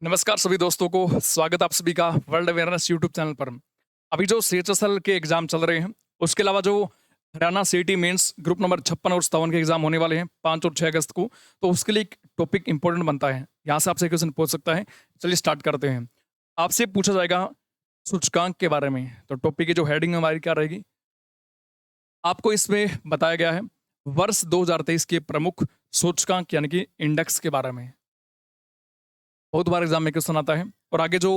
नमस्कार सभी दोस्तों को, स्वागत आप सभी का वर्ल्ड अवेयरनेस यूट्यूब चैनल पर। अभी जो सीएचएसएल के एग्ज़ाम चल रहे हैं, उसके अलावा जो Haryana CET mains group number 56 और 57 के एग्ज़ाम होने वाले हैं 5 और 6 अगस्त को, तो उसके लिए एक टॉपिक इम्पोर्टेंट बनता है। यहाँ से आपसे क्वेश्चन पूछ सकता है। चलिए स्टार्ट करते हैं। आपसे पूछा जाएगा सूचकांक के बारे में, तो टॉपिक की जो हेडिंग हमारी क्या रहेगी? आपको इसमें बताया गया है वर्ष 2023 के प्रमुख सूचकांक यानी कि इंडेक्स के बारे में। बहुत बार एग्जाम में क्वेश्चन आता है और आगे जो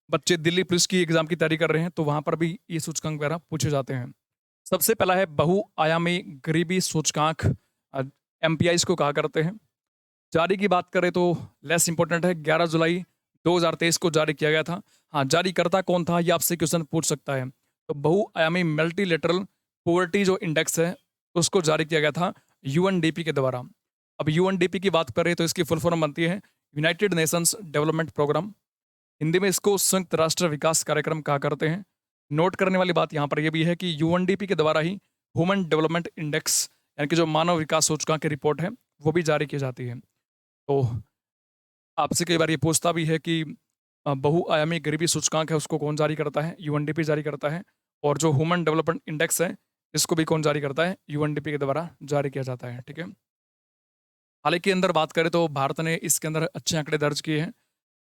बच्चे दिल्ली पुलिस की एग्जाम की तैयारी कर रहे हैं तो वहां पर भी ये सूचकांक वगैरह पूछे जाते हैं। सबसे पहला है बहुआयामी गरीबी सूचकांक, एमपीआई इसको कहा करते हैं। जारी की बात करें तो लेस इंपॉर्टेंट है, 11 जुलाई 2023 को जारी किया गया था। हाँ, जारी करता कौन था ये आपसे क्वेश्चन पूछ सकता है। तो बहुआयामी मल्टीलेटरल पोवर्टी जो इंडेक्स है उसको जारी किया गया था यूएनडीपी के द्वारा। अब यूएनडीपी की बात करें तो इसकी फुल फॉर्म बनती है United Nations Development Programme. Hindi में इसको संयुक्त राष्ट्र विकास कार्यक्रम कहा करते हैं। नोट करने वाली बात यहाँ पर यह भी है कि यूएनडीपी के द्वारा ही ह्यूमन डेवलपमेंट इंडेक्स यानी कि जो मानव विकास सूचकांक की रिपोर्ट है वो भी जारी की जाती है। तो आपसे कई बार ये पूछता भी है कि बहुआयामी गरीबी सूचकांक है उसको कौन जारी करता है? यूएनडीपी जारी करता है। और जो ह्यूमन डेवलपमेंट इंडेक्स है इसको भी कौन जारी करता है? यूएनडीपी के द्वारा जारी किया जाता है। ठीक है। हालांकि अंदर बात करें तो भारत ने इसके अंदर अच्छे आंकड़े दर्ज किए हैं।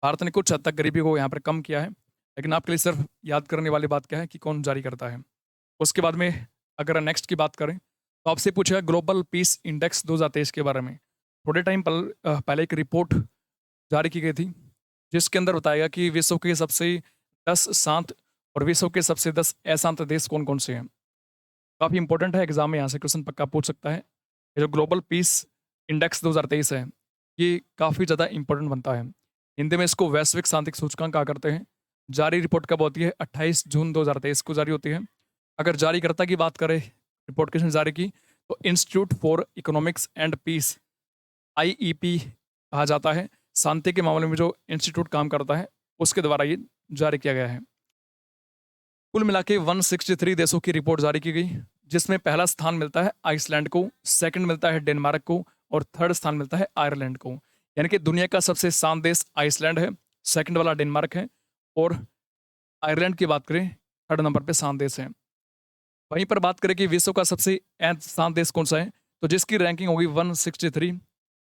भारत ने कुछ हद तक गरीबी को यहाँ पर कम किया है, लेकिन आपके लिए सिर्फ याद करने वाली बात क्या है कि कौन जारी करता है। उसके बाद में अगर नेक्स्ट की बात करें तो आपसे पूछेगा ग्लोबल पीस इंडेक्स 2023 के बारे में। थोड़े टाइम पहले एक रिपोर्ट जारी की गई थी जिसके अंदर बताया गया कि विश्व के सबसे 10 शांत और विश्व के सबसे 10 अशांत देश कौन कौन से हैं। काफ़ी इंपॉर्टेंट है, एग्जाम में यहाँ से क्वेश्चन पक्का पूछ सकता है। ये जो ग्लोबल पीस इंडेक्स 2023 है ये काफ़ी ज़्यादा इंपॉर्टेंट बनता है। हिंदी में इसको वैश्विक शांति सूचकांक कहा करते हैं। जारी रिपोर्ट कब होती है? 28 जून 2023 को जारी होती है। अगर जारीकर्ता की बात करें, रिपोर्ट किसने जारी की, तो Institute for Economics and Peace, IEP कहा जाता है। शांति के मामले में जो इंस्टीट्यूट काम करता है उसके द्वारा ये जारी किया गया है। कुल मिला के 163 देशों की रिपोर्ट जारी की गई, जिसमें पहला स्थान मिलता है आइसलैंड को, सेकंड मिलता है डेनमार्क को और थर्ड स्थान मिलता है आयरलैंड को। यानी कि दुनिया का सबसे शांत देश आइसलैंड है, सेकंड वाला डेनमार्क है और आयरलैंड की बात करें थर्ड नंबर पे शांत देश है। वहीं पर बात करें कि विश्व का सबसे शांत देश कौन सा है, तो जिसकी रैंकिंग होगी 163,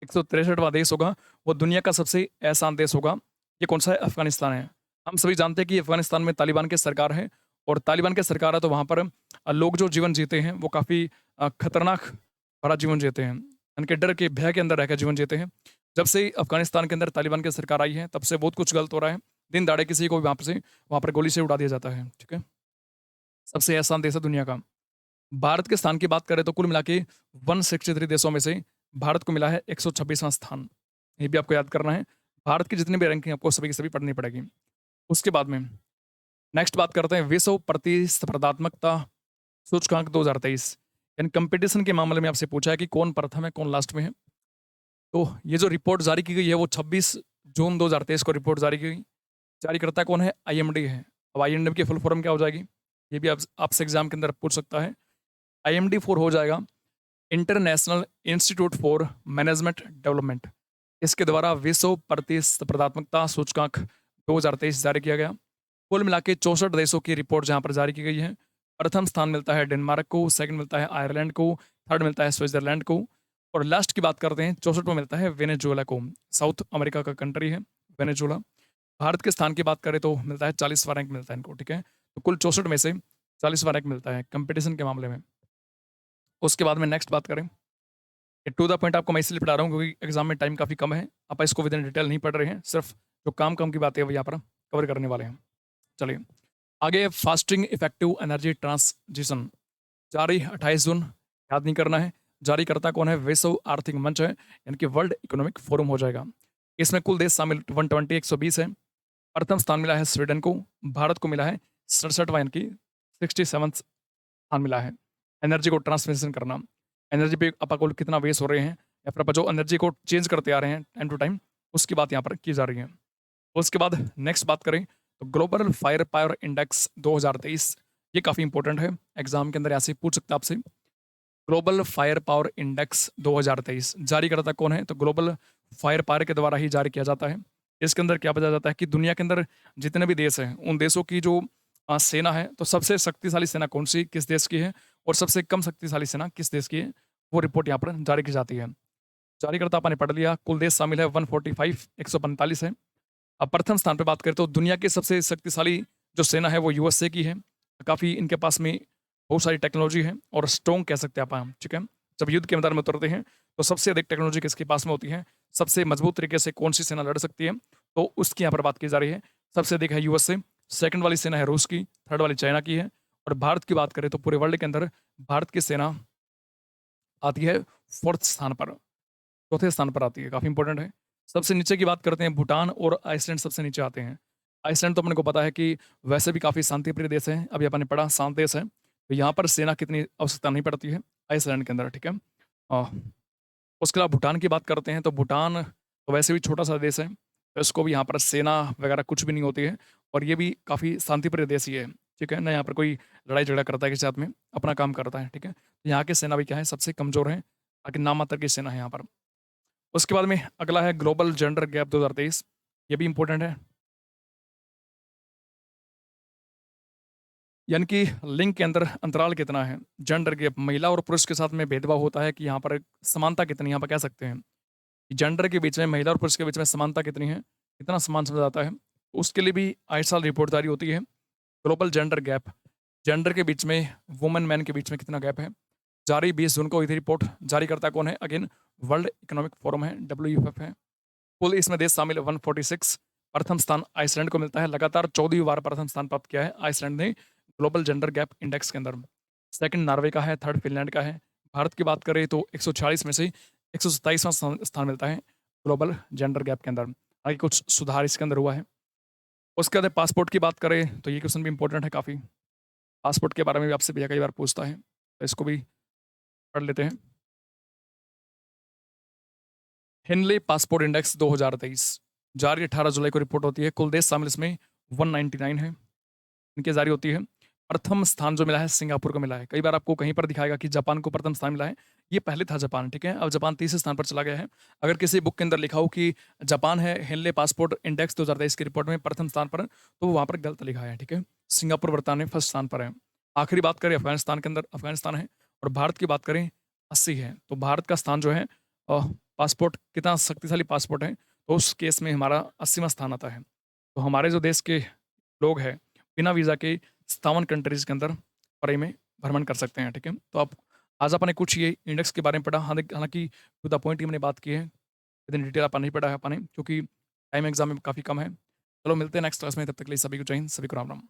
163वां देश होगा, वो दुनिया का सबसे अशांत देश होगा। ये कौन सा है? अफगानिस्तान है। हम सभी जानते हैं कि अफगानिस्तान में तालिबान की सरकार है और तालिबान की सरकार है तो वहाँ पर लोग जो जीवन जीते हैं वो काफ़ी खतरनाक भरा जीवन जीते हैं। उनके डर के भय के अंदर रहकर जीवन जीते हैं। जब से अफगानिस्तान के अंदर तालिबान की सरकार आई है तब से बहुत कुछ गलत हो रहा है। दिन दाड़े किसी को भी वहाँ पर गोली से उड़ा दिया जाता है। ठीक है। सबसे आसान देश है दुनिया का। भारत के स्थान की बात करें तो कुल मिला के 163 देशों में से भारत को मिला है 126वां स्थान। ये भी आपको याद करना है। भारत की जितनी भी रैंकिंग आपको सभी की सभी पढ़नी पड़ेगी। उसके बाद में नेक्स्ट बात करते हैं विश्व प्रतिस्पर्धात्मकता सूचकांक 2023। यानी कंपटीशन के मामले में आपसे पूछा है कि कौन प्रथम है कौन लास्ट में है। तो ये जो रिपोर्ट जारी की गई है वो 26 जून 2023 को रिपोर्ट जारी की गई। जारीकर्ता कौन है? आईएमडी है। अब आईएमडी की फुल फॉर्म क्या हो जाएगी? ये भी आपसे एग्जाम के अंदर पूछ सकता है। आईएमडी 4 हो जाएगा international institute for management development. इसके द्वारा विश्व प्रतिस्पर्धात्मकता सूचकांक 2023 जारी किया गया। कुल मिला के 64 देशों की रिपोर्ट जहाँ पर जारी की गई है। प्रथम स्थान मिलता है डेनमार्क को, सेकंड मिलता है आयरलैंड को, थर्ड मिलता है स्विट्जरलैंड को और लास्ट की बात करते हैं 64 में मिलता है वेनेजुएला को। साउथ अमेरिका का कंट्री है वेनेजुएला। भारत के स्थान की बात करें तो मिलता है 40वां रैंक मिलता है इनको। ठीक है। तो कुल 64 में से 40वां रैंक मिलता है कंपटीशन के मामले में। उसके बाद में नेक्स्ट बात करें, टू द पॉइंट आपको मैं इसलिए पढ़ा रहा हूँ क्योंकि एग्जाम में टाइम काफ़ी कम है। आप इसको विद इन डिटेल नहीं पढ़ रहे हैं, सिर्फ जो काम की बातें हैं वो यहाँ पर कवर करने वाले हैं। चलिए आगे, फास्टिंग इफेक्टिव एनर्जी ट्रांसजिशन जारी 28 जून, याद नहीं करना है। जारी करता कौन है? विश्व आर्थिक मंच है, यानी कि वर्ल्ड इकोनॉमिक फोरम हो जाएगा। इसमें कुल देश शामिल 120 120 है। प्रथम स्थान मिला है स्वीडन को, भारत को मिला है 67वां यानी कि 67वां स्थान मिला है। एनर्जी को ट्रांसमिशन करना, एनर्जी पे अपन कितना वेस्ट हो रहे हैं या फिर अपन जो एनर्जी को चेंज करते आ रहे हैं टाइम टू टाइम, उसकी बात यहाँ पर की जा रही है। उसके बाद नेक्स्ट बात करें तो ग्लोबल फायर पावर इंडेक्स 2023, ये काफ़ी इंपॉर्टेंट है, एग्जाम के अंदर ऐसे ही पूछ सकता है आपसे। ग्लोबल फायर पावर इंडेक्स 2023 जारी करता कौन है? तो ग्लोबल फायर पावर के द्वारा ही जारी किया जाता है। इसके अंदर क्या बताया जाता है कि दुनिया के अंदर जितने भी देश हैं, उन देशों की जो सेना है, तो सबसे शक्तिशाली सेना कौन-सी किस देश की है और सबसे कम शक्तिशाली सेना किस देश की है, वो रिपोर्ट यहाँ पर जारी की जाती है। जारीकर्ता आपने पढ़ लिया, कुल देश शामिल है 145, 145 है। अब प्रथम स्थान पे बात करें तो दुनिया की सबसे शक्तिशाली जो सेना है वो यूएसए की है। काफ़ी इनके पास में बहुत सारी टेक्नोलॉजी है और स्ट्रॉन्ग कह सकते हैं आप, ठीक है? जब युद्ध के मैदान में उतरते हैं तो सबसे अधिक टेक्नोलॉजी किसके पास में होती है? सबसे मजबूत तरीके से कौन-सी सेना लड़ सकती है? तो उसकी यहाँ पर बात की जा रही है। सबसे अधिक है यूएसए, सेकंड वाली सेना है रूस की, थर्ड वाली चाइना की है और भारत की बात करें तो पूरे वर्ल्ड के अंदर भारत की सेना आती है 4th स्थान पर, चौथे स्थान पर आती है, काफ़ी इंपॉर्टेंट है। सबसे नीचे की बात करते हैं, भूटान और आइसलैंड सबसे नीचे आते हैं। आइसलैंड तो अपने को पता है कि वैसे भी काफ़ी शांतिप्रिय देश है, अभी अपन ने पढ़ा शांत देश है, तो यहाँ पर सेना की इतनी आवश्यकता नहीं पड़ती है आइसलैंड के अंदर, ठीक है? अ, उसके अलावा भूटान की बात करते हैं तो भूटान तो वैसे भी छोटा-सा देश है, तो इसको भी यहाँ पर सेना वगैरह कुछ भी नहीं होती है और ये भी काफ़ी शांतिप्रिय देश ही है, ठीक है? ना यहाँ पर कोई लड़ाई-झगड़ा करता है किसी के साथ में, अपना काम करता है, ठीक है? तो यहाँ की सेना भी क्या है, सबसे कमज़ोर है, ताकि नाम मात्र की सेना है यहाँ पर। उसके बाद में अगला है ग्लोबल जेंडर गैप 2023, ये भी इम्पोर्टेंट है। यानी कि लिंग के अंदर अंतराल कितना है, जेंडर गैप महिला और पुरुष के साथ में भेदभाव होता है कि यहाँ पर समानता कितनी है, यहाँ पर कह सकते हैं कि जेंडर के बीच में महिला और पुरुष के बीच में समानता कितनी है, कितना समान समझा जाता है। उसके लिए भी आए साल रिपोर्ट जारी होती है, ग्लोबल जेंडर गैप, जेंडर के बीच में, वुमेन मैन के बीच में कितना गैप है। जारी 20 जून को हुई थी रिपोर्ट, जारी करता कौन है? अगेन वर्ल्ड इकोनॉमिक फोरम है, डब्ल्यूईएफ है। कुल इसमें देश शामिल है 146, प्रथम स्थान आइसलैंड को मिलता है, लगातार 14वीं बार प्रथम स्थान प्राप्त किया है आइसलैंड ने ग्लोबल जेंडर गैप इंडेक्स के अंदर। सेकंड नॉर्वे का है, थर्ड फिनलैंड का है। भारत की बात करें तो 146 में से 127वां स्थान मिलता है ग्लोबल जेंडर गैप के अंदर। आगे कुछ सुधार इसके अंदर हुआ है। उसके बाद पासपोर्ट की बात करें तो ये क्वेश्चन भी इंपॉर्टेंट है काफ़ी। पासपोर्ट के बारे में भी आपसे भैया कई बार पूछता है, तो इसको भी पढ़ लेते हैं। हेनले पासपोर्ट इंडेक्स 2023 जारी 18 जुलाई को रिपोर्ट होती है। कुल देश शामिल इसमें 199 है, इनकी जारी होती है। प्रथम स्थान जो मिला है सिंगापुर को मिला है। कई बार आपको कहीं पर दिखाएगा कि जापान को प्रथम स्थान मिला है, ये पहले था जापान, ठीक है? अब जापान तीसरे स्थान पर चला गया है। अगर किसी बुक के अंदर लिखा हो कि जापान है हेनले पासपोर्ट इंडेक्स 2023 की रिपोर्ट में प्रथम स्थान पर, तो वहाँ पर गलत लिखा है, ठीक है? सिंगापुर वर्तमान में फर्स्ट स्थान पर है। आखिरी बात करें अफगानिस्तान के अंदर, अफगानिस्तान है और भारत की बात करें 80 है। तो भारत का स्थान जो है पासपोर्ट कितना शक्तिशाली पासपोर्ट है, तो उस केस में हमारा 80वां स्थान आता है। तो हमारे जो देश के लोग हैं, बिना वीज़ा के 57 कंट्रीज़ के अंदर फ्री में भ्रमण कर सकते हैं, ठीक है? तो आप आज आपने कुछ ये इंडेक्स के बारे में पढ़ा, हालाँकि टू द पॉइंट ही हमने बात की है। इतनी डिटेल आपने नहीं पढ़ा है आपने, क्योंकि टाइम एग्ज़ाम में काफ़ी कम है। चलो मिलते हैं नेक्स्ट क्लास में, तब तक के लिए सभी को जय हिंद, सभी को राम-राम।